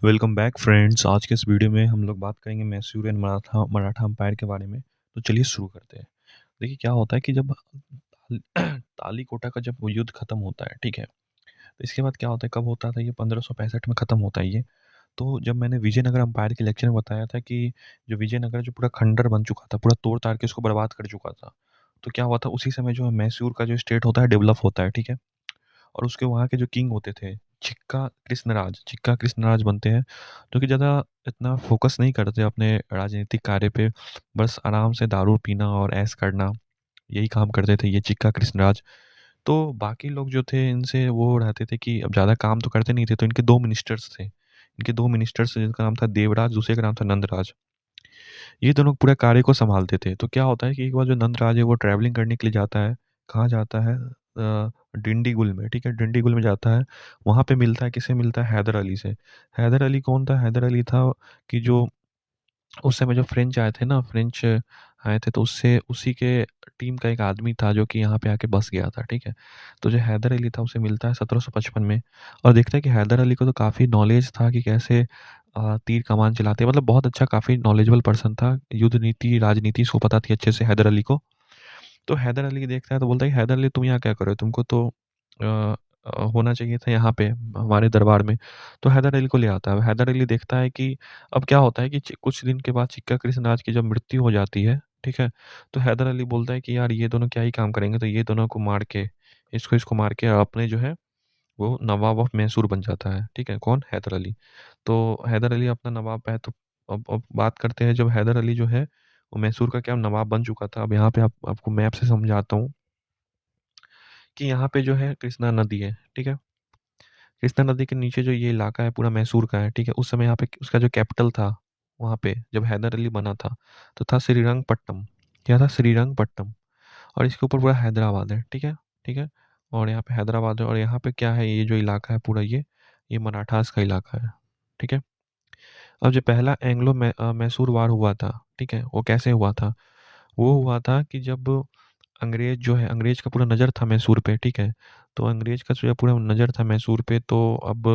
Welcome back friends. आज के इस वीडियो में हम लोग बात करेंगे मैसूर एंड मराठा मराठा अंपायर के बारे में। तो चलिए शुरू करते हैं। देखिए क्या होता है कि जब तालीकोटा का जब वो युद्ध खत्म होता है, ठीक है, तो इसके बाद क्या होता है, कब होता था ये, 1565 में खत्म होता है ये। तो जब मैंने विजयनगर अंपायर के लेक्चर में बताया था कि जो विजयनगर जो पूरा खंडर बन चुका था, पूरा तोड़ ताड़ के उसको बर्बाद कर चुका था, तो क्या हुआ था उसी समय जो है मैसूर का जो स्टेट होता है डेवलप होता है, ठीक है। और उसके वहाँ के जो किंग होते थे, छिक्का कृष्णराज बनते हैं, जो कि ज़्यादा इतना फोकस नहीं करते अपने राजनीतिक कार्य पे, बस आराम से दारू पीना और ऐश करना, यही काम करते थे ये छिक्का कृष्णराज। तो बाकी लोग जो थे इनसे वो रहते थे कि अब ज़्यादा काम तो करते नहीं थे, तो इनके 2 मिनिस्टर्स थे। इनके 2 मिनिस्टर्स, जिनका नाम था देवराज, दूसरे का नाम था नंदराज। ये दोनों पूरे कार्य को सँभालते थे। तो क्या होता है कि एक बार जो नंदराज है वो ट्रैवलिंग करने के लिए जाता है, कहाँ जाता है, डिंडीगुल में, ठीक है, डिंडीगुल में जाता है। वहाँ पे मिलता है, किससे मिलता है, हैदर अली से। हैदर अली कौन था? हैदर अली था कि जो उस समय जो फ्रेंच आए थे ना, फ्रेंच आए थे, तो उससे उसी के टीम का एक आदमी था जो कि यहाँ पे आके बस गया था, ठीक है। तो जो हैदर अली था उसे मिलता है 1755 में, और देखता है कि हैदर अली को तो काफ़ी नॉलेज था कि कैसे तीर कमान चलाते हैं, मतलब बहुत अच्छा, काफ़ी नॉलेजेबल पर्सन था, युद्ध नीति राजनीति इसको पता थी अच्छे से हैदर अली को। तो हैदर अली देखता है तो बोलता है कि हैदर अली तुम यहाँ क्या कर रहे हो? तुमको तो होना चाहिए था यहाँ पे हमारे दरबार में। तो हैदर अली को ले आता है। हैदर अली देखता है कि अब क्या होता है कि कुछ दिन के बाद छिक्का कृष्णराज की जब मृत्यु हो जाती है, ठीक है, तो हैदर अली बोलता है कि यार ये दोनों क्या ही काम करेंगे, तो ये दोनों को मार के, इसको मार के अपने जो है वो नवाब ऑफ मैसूर बन जाता है, ठीक है। कौन? हैदर अली। तो हैदर अली अपना नवाब है, तो अब बात करते हैं, जब हैदर अली जो है वो मैसूर का क्या नवाब बन चुका था। अब यहाँ पे आपको मैप से समझाता हूँ कि यहाँ पे जो है कृष्णा नदी है, ठीक है। कृष्णा नदी के नीचे जो ये इलाका है पूरा मैसूर का है, ठीक है। उस समय यहाँ पे उसका जो कैपिटल था, वहाँ पे जब हैदर अली बना था तो था श्रीरंगपट्टनम। क्या था? श्रीरंगपट्टनम। और इसके ऊपर पूरा हैदराबाद है, ठीक है, ठीक है। और यहाँ पे हैदराबाद है, और यहाँ पे क्या है, ये जो इलाका है पूरा, ये मराठास का इलाका है, ठीक है। अब जो पहला मैसूर वार हुआ था, ठीक है, वो कैसे हुआ था? वो हुआ था कि जब अंग्रेज जो है, अंग्रेज का पूरा नज़र था मैसूर पे, ठीक है। तो अंग्रेज का जो है पूरा नज़र था मैसूर पे, तो अब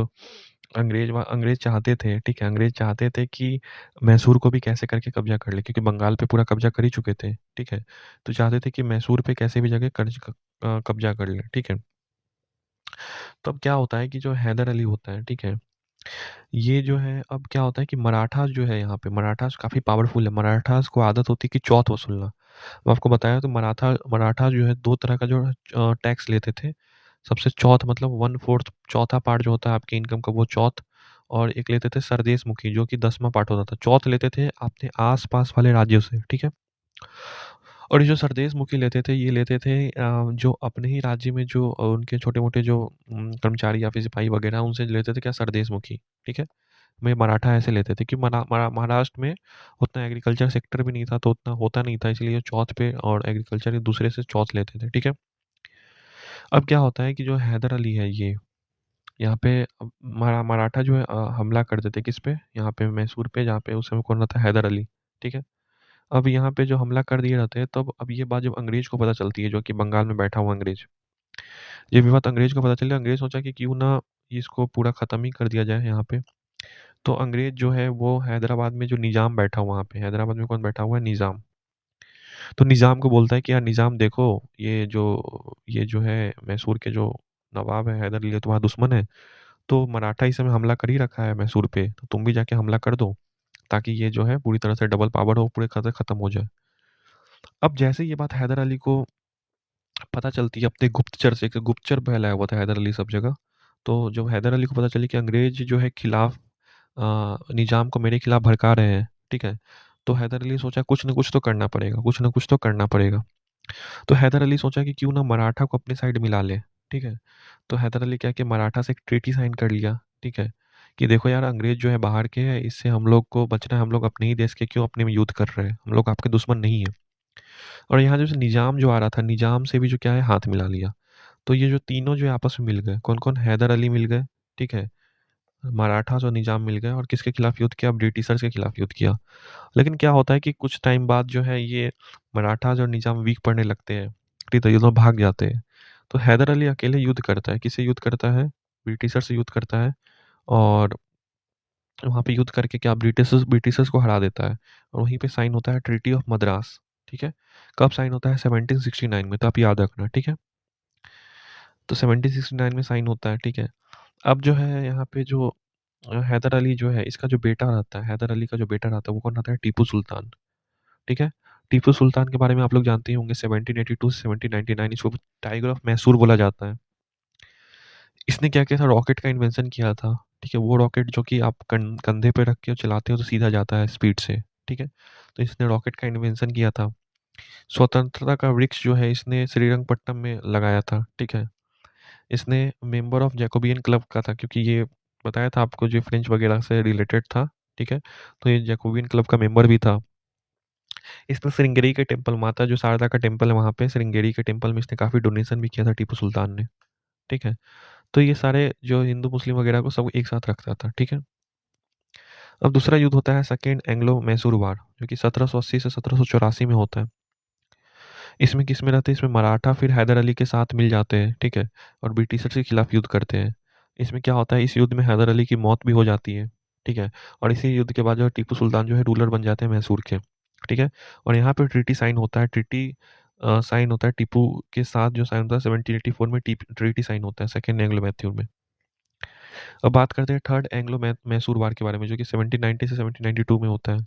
अंग्रेज चाहते थे, ठीक है, अंग्रेज चाहते थे कि मैसूर को भी कैसे करके कब्जा कर ले, क्योंकि बंगाल पे पूरा कब्जा कर ही चुके थे, ठीक है। तो चाहते थे कि मैसूर पे कैसे भी जगह कब्जा कर ले, ठीक है। तो अब क्या होता है कि जो हैदर अली होता है, ठीक है, ये जो है, अब क्या होता है कि मराठास जो है, यहाँ पे मराठास काफ़ी पावरफुल है। मराठास को आदत होती है कि चौथ वसूलना। मैं आपको बताया तो मराठा जो है 2 तरह का जो टैक्स लेते थे। सबसे चौथ मतलब 1/4, चौथा पार्ट जो होता है आपके इनकम का, वो चौथ। और एक लेते थे सरदेशमुखी, जो कि 10वां पार्ट होता था। चौथ लेते थे अपने आस-पास वाले राज्यों से, ठीक है? और ये जो सरदेशमुखी लेते थे, ये लेते थे जो अपने ही राज्य में जो उनके छोटे-मोटे जो कर्मचारी या फिर सिपाही वगैरह, उनसे लेते थे क्या, सरदेशमुखी, ठीक है? में मराठा ऐसे लेते थे कि महाराष्ट्र में उतना एग्रीकल्चर सेक्टर भी नहीं था, तो उतना होता नहीं था, इसलिए चौथ पे और एग्रीकल्चर एक दूसरे से चौथ लेते थे, ठीक है। अब क्या होता है कि जो हैदर अली है, ये यहाँ पे मराठा जो है हमला कर देते किस पे, यहाँ पे मैसूर पे, जहाँ पे उस समय कौन रहता है, हैदर अली, ठीक है। अब यहाँ पे जो हमला कर दिए रहते हैं, तब अब ये बात जब अंग्रेज को पता चलती है, जो कि बंगाल में बैठा हुआ अंग्रेज, ये भी बात अंग्रेज को पता चली। अंग्रेज सोचा कि क्यों ना इसको पूरा खत्म ही कर दिया जाए यहाँ पे। तो अंग्रेज जो है वो हैदराबाद में जो निज़ाम बैठा हुआ, वहाँ पे हैदराबाद में कौन बैठा हुआ है, निज़ाम। तो निज़ाम को बोलता है कि यार निज़ाम देखो, ये जो है मैसूर के जो नवाब है हैदर अली, तुम्हारा दुश्मन है। तो मराठा इस समय हमला कर ही रखा है मैसूर पे, तो तुम भी जाके हमला कर दो, ताकि ये जो है पूरी तरह से डबल पावर हो, पूरे खत्म हो जाए। अब जैसे ये बात हैदर अली को पता चलती है अपने गुप्तचर से, कि गुप्तचर फैलाया हुआ था हैदर अली सब जगह। तो जब हैदर अली को पता चली कि अंग्रेज जो है खिलाफ निज़ाम को मेरे खिलाफ भड़का रहे हैं, ठीक है, तो हैदर अली सोचा कुछ ना कुछ तो करना पड़ेगा, कुछ ना कुछ तो करना पड़ेगा। तो हैदर अली सोचा कि क्यों ना मराठा को अपनी साइड मिला ले, ठीक है। तो हैदर अली क्या कि मराठा से एक ट्रीटी साइन कर लिया, ठीक है, कि देखो यार अंग्रेज जो है बाहर के हैं, इससे हम लोग को बचना है, हम लोग अपने ही देश के क्यों अपने में युद्ध कर रहे हैं, हम लोग आपके दुश्मन नहीं है। और यहाँ जो निज़ाम जो आ रहा था, निज़ाम से भी जो क्या है हाथ मिला लिया। तो ये जो तीनों जो है आपस में मिल गए, कौन-कौन, हैदर अली मिल गए, ठीक है, मराठास और निज़ाम मिल गए, और किसके खिलाफ युद्ध किया, ब्रिटिशर्स के खिलाफ युद्ध किया। लेकिन क्या होता है कि कुछ टाइम बाद जो है ये मराठास और निज़ाम वीक पड़ने लगते हैं, ठीक है, ये दोनों भाग जाते हैं। तो हैदर अली अकेले युद्ध करता है, किससे युद्ध करता है, ब्रिटिशर से युद्ध करता है। और वहाँ पे युद्ध करके क्या ब्रिटिशर्स को हरा देता है और वहीं पे साइन होता है ट्रीटी ऑफ मद्रास, ठीक है? कब साइन होता है? 1769 में, तो आप याद रखना, ठीक है? तो 1769 में साइन होता है, ठीक है? अब जो है यहाँ पे जो हैदर अली जो है, इसका जो बेटा रहता है, हैदर अली का जो बेटा रहता है, वो कौन रहता है? टीपू सुल्तान, ठीक है? टीपू सुल्तान के बारे में आप लोग जानते ही होंगे, 1782 से 1799 इसको टाइगर ऑफ मैसूर बोला जाता है। इसने क्या किया था? रॉकेट का इन्वेंशन किया था, ठीक है? वो रॉकेट जो कि आप कंधे पे रख के चलाते हो तो सीधा जाता है स्पीड से, ठीक है? तो इसने रॉकेट का इन्वेंशन किया था। स्वतंत्रता का वृक्ष जो है इसने श्रीरंगपट्टनम में लगाया था, ठीक है? इसने मेंबर ऑफ जैकोबियन क्लब का था, क्योंकि ये बताया था आपको जो फ्रेंच वगैरह से रिलेटेड था, ठीक है? तो ये जैकोबियन क्लब का मेंबर भी था। इसने श्रृंगेरी के टेम्पल, माता जो शारदा का टेम्पल है वहाँ पे श्रृंगेरी के टेम्पल में इसने काफ़ी डोनेशन भी किया था टीपू सुल्तान ने, ठीक है? तो ये सारे जो हिंदू मुस्लिम वगैरह को सब एक साथ रखता था, ठीक है? अब दूसरा युद्ध होता है सेकेंड एंग्लो मैसूर वार, जो कि 1780 से 1784 में होता है। इसमें किस में रहते हैं? इसमें मराठा फिर हैदर अली के साथ मिल जाते हैं, ठीक है? और ब्रिटिशर्स के खिलाफ युद्ध करते हैं। इसमें क्या होता है? इस युद्ध में हैदर अली की मौत भी हो जाती है, ठीक है? और इसी युद्ध के बाद जो है टीपू सुल्तान जो है रूलर बन जाते हैं मैसूर के, ठीक है? और यहाँ पे ट्रीटी साइन होता है, साइन होता है टीपू के साथ, जो साइन होता है 1784 में ट्रीटी साइन होता है सेकेंड एंग्लो मैसूर में। अब बात करते हैं थर्ड एंग्लो मैसूर वार के बारे में, जो कि 1790 से 1792 में होता है।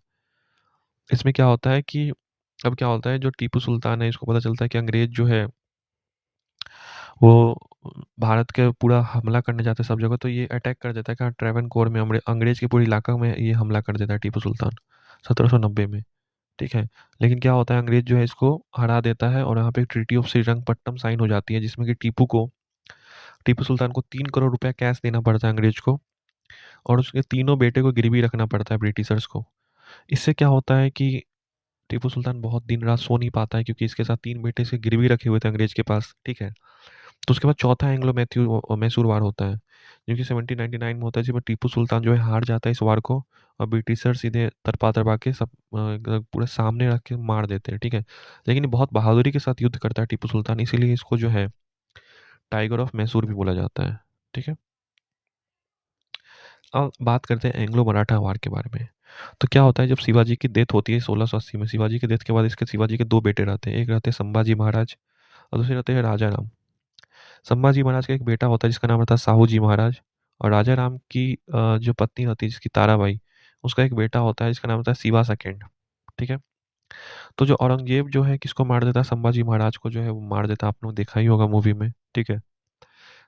इसमें क्या होता है कि अब क्या होता है, जो टीपू सुल्तान है इसको पता चलता है कि अंग्रेज जो है वो भारत के पूरा हमला करने जाते हैं सब जगह, तो ये अटैक कर देता है क्या ट्रैवनकोर में, अंग्रेज के पूरे इलाका में ये हमला कर देता है टीपू सुल्तान 1790 में, ठीक है? लेकिन क्या होता है, अंग्रेज जो है इसको हरा देता है और यहाँ पे ट्रीटी ऑफ श्रीरंगपट्टनम साइन हो जाती है, जिसमें कि टीपू सुल्तान को 3 करोड़ रुपया कैश देना पड़ता है अंग्रेज को, और उसके तीनों बेटे को गिरवी रखना पड़ता है ब्रिटिशर्स को। इससे क्या होता है कि टीपू सुल्तान बहुत दिन रात सो नहीं पाता है, क्योंकि इसके साथ 3 बेटे से गिरवी रखे हुए थे अंग्रेज के पास, ठीक है? तो उसके बाद चौथा एंग्लो मैसूर वार होता है, जो कि 1799 में होता है, जिसमें टीपू सुल्तान जो है हार जाता है इस वार को, और ब्रिटिशर सीधे तरपा तरपा के सब पूरे सामने रख के मार देते हैं, ठीक है? लेकिन ये बहुत बहादुरी के साथ युद्ध करता है टीपू सुल्तान, इसीलिए इसको जो है टाइगर ऑफ मैसूर भी बोला जाता है, ठीक है? अब बात करते हैं एंग्लो मराठा वार के बारे में। तो क्या होता है, जब शिवाजी की डेथ होती है 1680 में, शिवाजी की डेथ के बाद इसके शिवाजी के 2 बेटे रहते हैं, एक रहते हैं संभाजी महाराज और दूसरे रहते हैं राजा राम। संभाजी महाराज का एक बेटा होता है जिसका नाम रहता है साहू जी महाराज, और राजा राम की जो पत्नी होती है जिसकी ताराबाई, उसका एक बेटा होता है जिसका नाम होता है शिवा सेकंड, ठीक है? तो जो औरंगजेब जो है किसको मार देता है? संभाजी महाराज को जो है वो मार देता है, आप लोग देखा ही होगा मूवी में, ठीक है?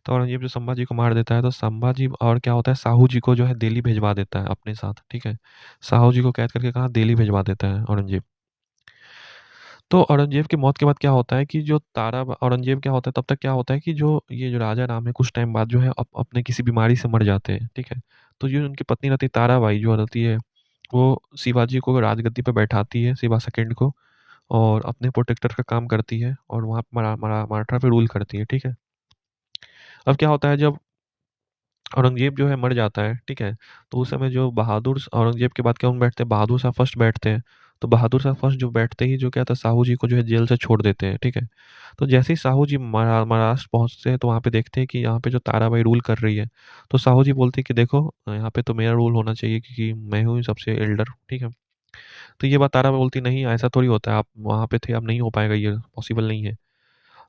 तो औरंगजेब जो संभाजी को मार देता है, तो संभाजी और क्या होता है, साहू जी को जो है दिल्ली भिजवा देता है अपने साथ, ठीक है? साहू जी को कैद करके कहाँ? दिल्ली भिजवा देता है औरंगजेब। तो औरंगजेब की मौत के बाद क्या होता है कि जो औरंगजेब क्या होता है, तब तक क्या होता है कि जो ये जो राजा राम है कुछ टाइम बाद जो है अपने किसी बीमारी से मर जाते हैं, ठीक है? तो जो उनकी पत्नी रहती है ताराबाई जो रहती है, वो शिवाजी को राजगद्दी पे बैठाती है, शिवा सेकंड को, और अपने प्रोटेक्टर का काम करती है और वहाँ पे मराठा पे रूल करती है, ठीक है? अब क्या होता है, जब औरंगजेब जो है मर जाता है, ठीक है? तो उस समय जो औरंगजेब के बाद कौन बैठते हैं? बहादुर शाह फर्स्ट बैठते हैं। तो बहादुर शाह फर्स्ट जो बैठते ही जो क्या था, साहू जी को जो है जेल से छोड़ देते हैं, ठीक है? तो जैसे ही साहू जी महाराष्ट्र पहुँचते हैं, तो वहाँ पे देखते हैं कि यहाँ पे जो ताराबाई रूल कर रही है। तो साहू जी बोलते हैं कि देखो, यहाँ पे तो मेरा रूल होना चाहिए, क्योंकि मैं हूँ सबसे एल्डर, ठीक है? तो ये बात ताराबाई बोलती, नहीं ऐसा थोड़ी होता है, आप वहाँ पे थे, अब नहीं हो पाएगा, ये पॉसिबल नहीं है।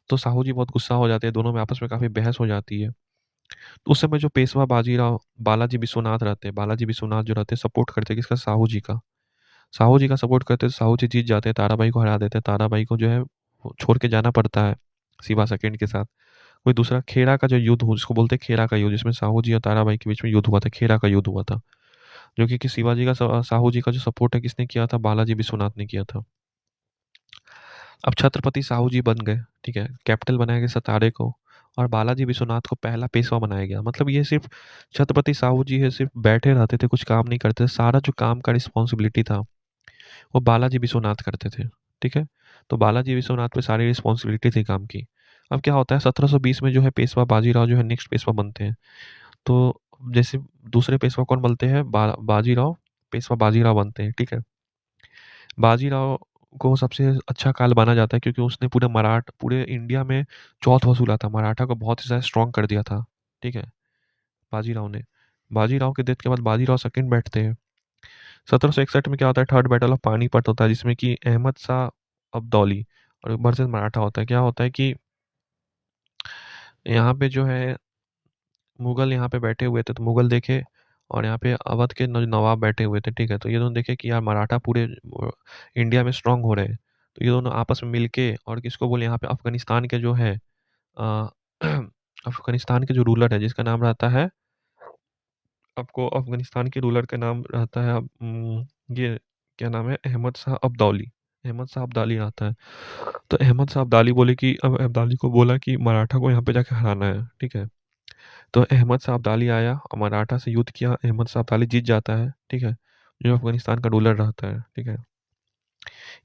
तो साहू जी बहुत गुस्सा हो जाते हैं, दोनों में आपस में काफ़ी बहस हो जाती है। तो उस समय जो पेशवा बाजीराव बालाजी विश्वनाथ रहते हैं, बालाजी विश्वनाथ जो रहते हैं सपोर्ट करते हैं किसका? साहू जी का। साहू जी का सपोर्ट करते हैं, साहू जी जीत जाते हैं, ताराबाई को हरा देते हैं, ताराबाई को जो है वो छोड़ के जाना पड़ता है शिवा सेकंड के साथ। कोई दूसरा खेड़ा का जो युद्ध हो, जिसको बोलते हैं खेड़ा का युद्ध, जिसमें साहू जी और ताराबाई के बीच में युद्ध हुआ था, खेड़ा का युद्ध हुआ था, जो कि शिवाजी का साहू जी का जो सपोर्ट है किसने किया था? बालाजी विश्वनाथ ने किया था। अब छत्रपति साहू जी बन गए, ठीक है? कैपिटल बनाया गया सतारे को, और बालाजी विश्वनाथ को पहला पेशवा बनाया गया। मतलब ये सिर्फ छत्रपति साहू जी है, सिर्फ बैठे रहते थे, कुछ काम नहीं करते थे, सारा जो काम का रिस्पॉन्सिबिलिटी था वो बालाजी विश्वनाथ करते थे, ठीक है? तो बालाजी विश्वनाथ पे सारी रिस्पॉन्सिबिलिटी थी काम की। अब क्या होता है, 1720 में जो है पेशवा बाजीराव जो है नेक्स्ट पेशवा बनते हैं। तो जैसे दूसरे पेशवा कौन बनते हैं? बाजीराव, पेशवा बाजीराव बनते हैं, ठीक है? बाजीराव को सबसे अच्छा काल माना जाता है, क्योंकि उसने पूरे इंडिया में चौथ वसूला था, मराठा को बहुत ही ज़्यादा स्ट्रॉन्ग कर दिया था, ठीक है? बाजीराव ने। बाजीराव के डेथ के बाद बाजीराव सेकंड बैठते हैं। 1761 में क्या होता है, थर्ड बैटल ऑफ पानीपत होता है, जिसमें कि अहमद शाह अब्दाली और वर्सेस मराठा होता है। क्या होता है कि यहाँ पे जो है मुगल यहाँ पे बैठे हुए थे, तो मुगल देखे और यहाँ पे अवध के नवाब बैठे हुए थे, ठीक है। तो ये दोनों देखे कि यार मराठा पूरे इंडिया में स्ट्रांग हो रहे हैं, तो ये दोनों आपस में मिलके और किसको बोले, यहाँ पे अफगानिस्तान के जो है अ, अफगानिस्तान के जो रूलर है जिसका नाम रहता है, आपको अफगानिस्तान के रूलर का नाम रहता है ये क्या नाम है, अहमद शाह अब्दाली। अहमद शाह अब्दाली आता है। तो अहमद शाह अब्दाली बोले कि अब अब्दाली को बोला कि मराठा को यहाँ पे जाके हराना है, ठीक है। तो अहमद शाह अब्दाली आया और मराठा से युद्ध किया, अहमद शाह अब्दाली जीत जाता है, ठीक है। जो अफगानिस्तान का रूलर रहता है, ठीक है।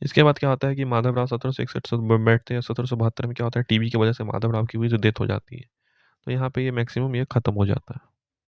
इसके बाद क्या होता है कि माधव राव 1761 से बैठते हैं। 1772 में क्या होता है, टीबी की वजह से माधव राव की हुई जो डेथ हो जाती है। तो यहाँ पे ये मैक्सिमम ये खत्म हो जाता है।